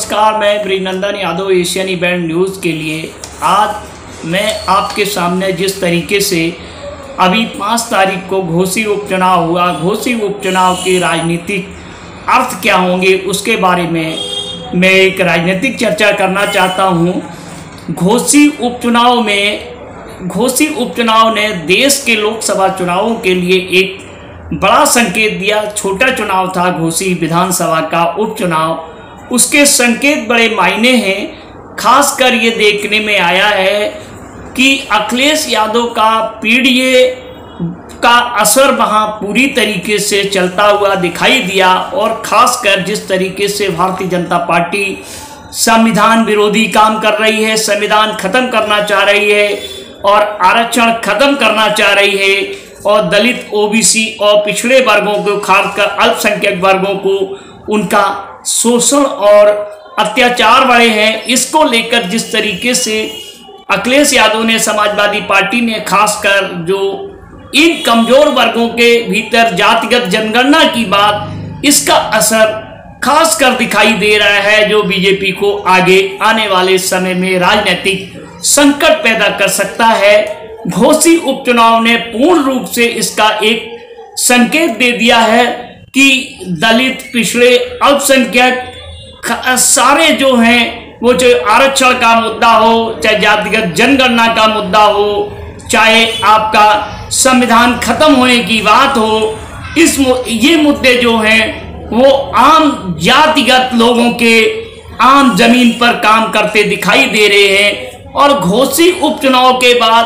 नमस्कार, मैं Brijnandan Yadav Asian event news के लिए आज मैं आपके सामने जिस तरीके से अभी 5 तारीख को घोसी उपचुनाव हुआ, घोसी उपचुनाव के राजनीतिक अर्थ क्या होंगे उसके बारे में मैं एक राजनीतिक चर्चा करना चाहता हूं। घोसी उपचुनाव ने देश के लोकसभा चुनावों के लिए एक बड़ा संकेत दिया। छोटा चुनाव था घोसी विधानसभा का उपचुनाव, उसके संकेत बड़े मायने हैं। खासकर ये देखने में आया है कि अखिलेश यादव का पीडीए का असर वहाँ पूरी तरीके से चलता हुआ दिखाई दिया और खासकर जिस तरीके से भारतीय जनता पार्टी संविधान विरोधी काम कर रही है, संविधान खत्म करना चाह रही है और आरक्षण खत्म करना चाह रही है और दलित, ओबीसी और पिछड़े वर्गों को, खासकर अल्पसंख्यक वर्गों को उनका शोषण और अत्याचार बढ़े हैं। इसको लेकर जिस तरीके से अखिलेश यादव ने, समाजवादी पार्टी ने खासकर जो इन कमजोर वर्गों के भीतर जातिगत जनगणना की बात, इसका असर खासकर दिखाई दे रहा है जो बीजेपी को आगे आने वाले समय में राजनीतिक संकट पैदा कर सकता है। घोसी उपचुनाव ने पूर्ण रूप से इसका एक संकेत दे दिया है कि दलित, पिछड़े, अल्पसंख्यक सारे जो हैं, वो चाहे आरक्षण का मुद्दा हो, चाहे जातिगत जनगणना का मुद्दा हो, चाहे आपका संविधान खत्म होने की बात हो, ये मुद्दे जो हैं वो आम जातिगत लोगों के आम जमीन पर काम करते दिखाई दे रहे हैं। और घोसी उपचुनाव के बाद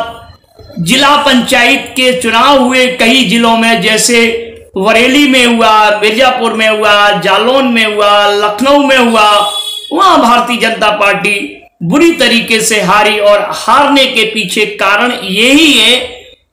जिला पंचायत के चुनाव हुए कई जिलों में, जैसे बरेली में हुआ, मिर्जापुर में हुआ, जालौन में हुआ, लखनऊ में हुआ। वहां भारतीय जनता पार्टी बुरी तरीके से हारी और हारने के पीछे कारण यही है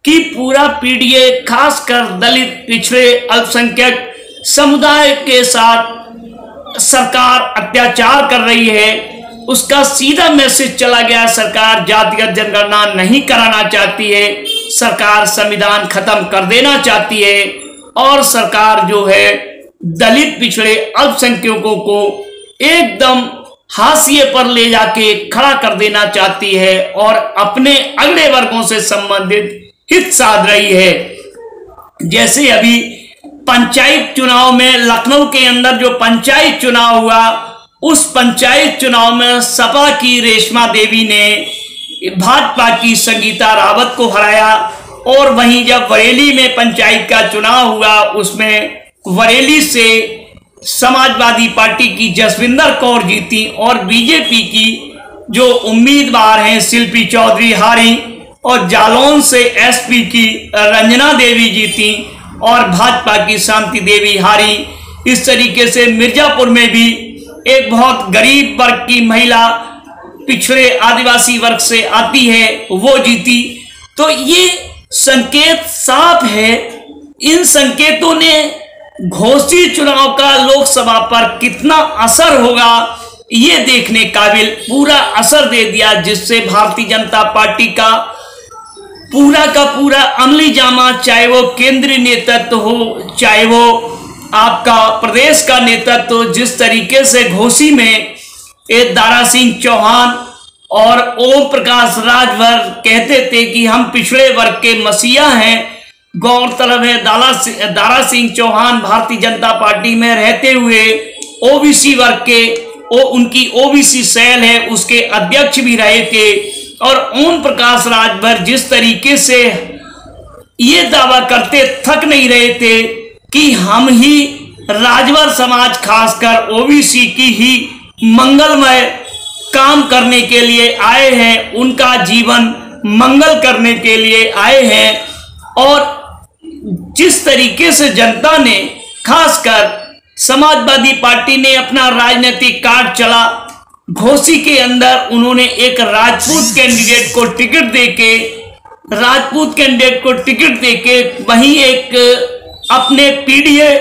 कि पूरा पीडीए खासकर दलित, पिछड़े, अल्पसंख्यक समुदाय के साथ सरकार अत्याचार कर रही है। उसका सीधा मैसेज चला गया, सरकार जातिगत जनगणना नहीं कराना चाहती है, सरकार संविधान खत्म कर देना चाहती है और सरकार जो है दलित, पिछड़े, अल्पसंख्यकों को एकदम हाशिए पर ले जाके खड़ा कर देना चाहती है और अपने अगले वर्गों से संबंधित हित साध रही है। जैसे अभी पंचायत चुनाव में लखनऊ के अंदर जो पंचायत चुनाव हुआ, उस पंचायत चुनाव में सपा की रेशमा देवी ने भाजपा की संगीता रावत को हराया और वहीं जब बरेली में पंचायत का चुनाव हुआ, उसमें बरेली से समाजवादी पार्टी की जसविंदर कौर जीती और बीजेपी की जो उम्मीदवार हैं शिल्पी चौधरी हारी और जालौन से एसपी की रंजना देवी जीती और भाजपा की शांति देवी हारी। इस तरीके से मिर्जापुर में भी एक बहुत गरीब वर्ग की महिला, पिछड़े आदिवासी वर्ग से आती है, वो जीती। तो ये संकेत साफ है। इन संकेतों ने घोसी चुनाव का लोकसभा पर कितना असर होगा ये देखने काबिल पूरा असर दे दिया, जिससे भारतीय जनता पार्टी का पूरा अमली जामा, चाहे वो केंद्रीय नेतृत्व हो, चाहे वो आपका प्रदेश का नेतृत्व, जिस तरीके से घोसी में दारा सिंह चौहान और ओम प्रकाश राजभर कहते थे कि हम पिछड़े वर्ग के मसीहा हैं। गौरतलब है दारा सिंह चौहान भारतीय जनता पार्टी में रहते हुए ओबीसी वर्ग के उनकी ओबीसी सेल है उसके अध्यक्ष भी रहे थे और ओम प्रकाश राजभर जिस तरीके से ये दावा करते थक नहीं रहे थे कि हम ही राजभर समाज खासकर ओबीसी की ही मंगलमय काम करने के लिए आए हैं, उनका जीवन मंगल करने के लिए आए हैं। और जिस तरीके से जनता ने, खासकर समाजवादी पार्टी ने अपना राजनीतिक कार्ड चला, घोसी के अंदर उन्होंने एक राजपूत कैंडिडेट को टिकट देके वहीं एक अपने पीडीए,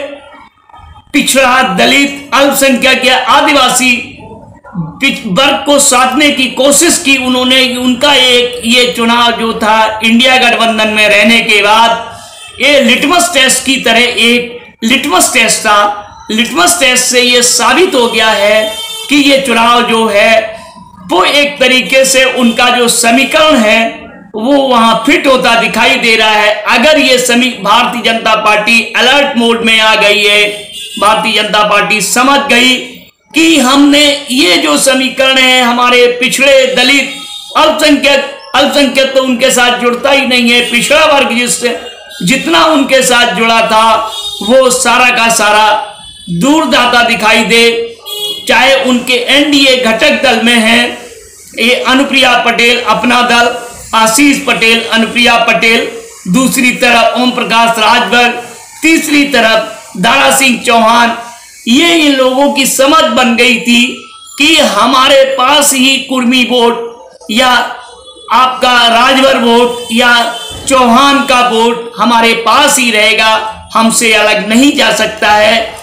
पिछड़ा, दलित, अल्पसंख्यक या आदिवासी वर्ग को साधने की कोशिश की उन्होंने। उनका एक ये चुनाव जो था इंडिया गठबंधन में रहने के बाद ये लिटमस टेस्ट की तरह एक लिटमस टेस्ट था। लिटमस टेस्ट से ये साबित हो गया है कि ये चुनाव जो है वो एक तरीके से उनका जो समीकरण है वो वहां फिट होता दिखाई दे रहा है। अगर ये Bharatiya Janata party alert mode में आ गई है, भारतीय जनता पार्टी समझ गई कि हमने ये जो समीकरण है, हमारे पिछड़े, दलित, अल्पसंख्यक तो उनके साथ जुड़ता ही नहीं है, पिछड़ा वर्ग जिससे जितना उनके साथ जुड़ा था वो सारा का सारा दूर जाता दिखाई दे। चाहे उनके एनडीए घटक दल में है ये अनुप्रिया पटेल अपना दल, आशीष पटेल, अनुप्रिया पटेल, दूसरी तरफ ओम प्रकाश राजभर, तीसरी तरफ दारा सिंह चौहान, ये इन लोगों की समझ बन गई थी कि हमारे पास ही कुर्मी वोट या आपका राजभर वोट या चौहान का वोट हमारे पास ही रहेगा, हमसे अलग नहीं जा सकता है।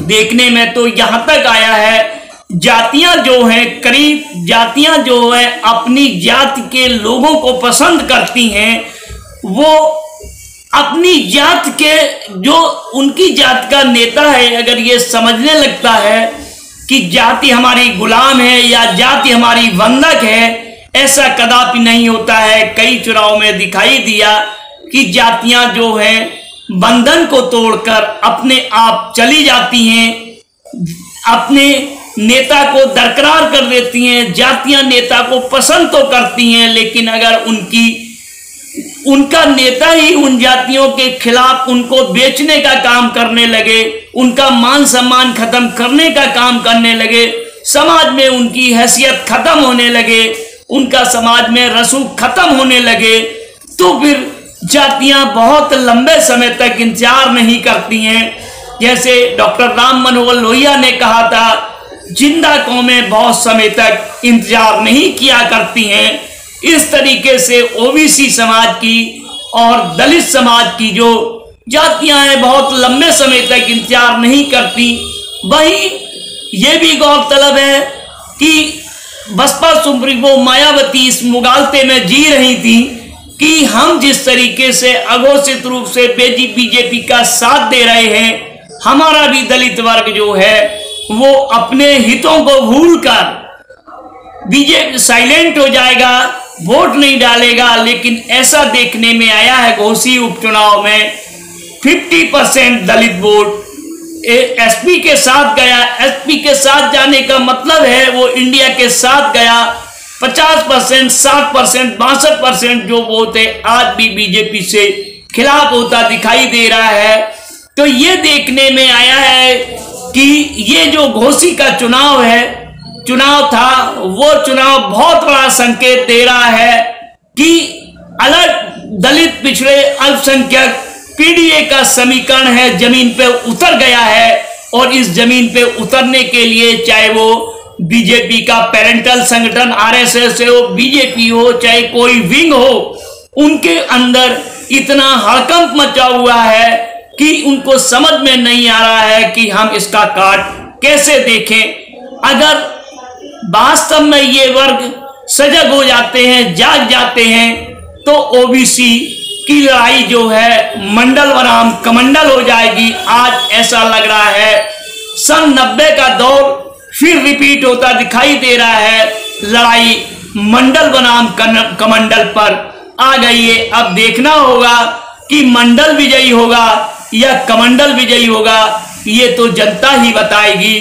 देखने में तो यहां तक आया है जातियां जो हैं, करीब जातियां जो है अपनी जाति के लोगों को पसंद करती हैं, वो अपनी जात के जो उनकी जात का नेता है अगर ये समझने लगता है कि जाति हमारी गुलाम है या जाति हमारी बंधक है, ऐसा कदापि नहीं होता है। कई चुनाव में दिखाई दिया कि जातियां जो हैं बंधन को तोड़कर अपने आप चली जाती हैं, अपने नेता को दरकरार कर देती हैं। जातियां नेता को पसंद तो करती हैं, लेकिन अगर उनका नेता ही उन जातियों के खिलाफ उनको बेचने का काम करने लगे, उनका मान सम्मान खत्म करने का काम करने लगे, समाज में उनकी हैसियत खत्म होने लगे, उनका समाज में रसूख खत्म होने लगे, तो फिर जातियां बहुत लंबे समय तक इंतजार नहीं करती हैं। जैसे डॉक्टर राम मनोहर लोहिया ने कहा था, जिंदा कौमें बहुत समय तक इंतजार नहीं किया करती हैं। इस तरीके से ओबीसी समाज की और दलित समाज की जो जातियां हैं बहुत लंबे समय तक इंतजार नहीं करती। वहीं ये भी गौरतलब है कि बसपा सुप्रीमो मायावती इस मुगालते में जी रही थी कि हम जिस तरीके से अघोषित रूप से बीजेपी का साथ दे रहे हैं, हमारा भी दलित वर्ग जो है वो अपने हितों को भूलकर बीजेपी साइलेंट हो जाएगा, वोट नहीं डालेगा। लेकिन ऐसा देखने में आया है घोसी उपचुनाव में 50% दलित वोट एसपी के साथ गया। एसपी के साथ जाने का मतलब है वो इंडिया के साथ गया। 50%, 60%, 62% जो वोट है आज भी बीजेपी से खिलाफ होता दिखाई दे रहा है। तो ये देखने में आया है कि ये जो घोसी का चुनाव था वो चुनाव बहुत बड़ा संकेत दे रहा है कि अलग दलित, पिछड़े, अल्पसंख्यक पीडीए का समीकरण है जमीन पे उतर गया है। और इस जमीन पे उतरने के लिए चाहे वो बीजेपी का पेरेंटल संगठन आरएसएस हो, बीजेपी हो, चाहे कोई विंग हो, उनके अंदर इतना हड़कंप मचा हुआ है कि उनको समझ में नहीं आ रहा है कि हम इसका काट कैसे देखें। अगर वास्तव में ये वर्ग सजग हो जाते हैं, जाग जाते हैं, तो ओबीसी की लड़ाई जो है मंडल बनाम कमंडल हो जाएगी। आज ऐसा लग रहा है सन 90 का दौर फिर रिपीट होता दिखाई दे रहा है। लड़ाई मंडल बनाम कमंडल पर आ गई है। अब देखना होगा कि मंडल विजयी होगा या कमंडल विजयी होगा, ये तो जनता ही बताएगी।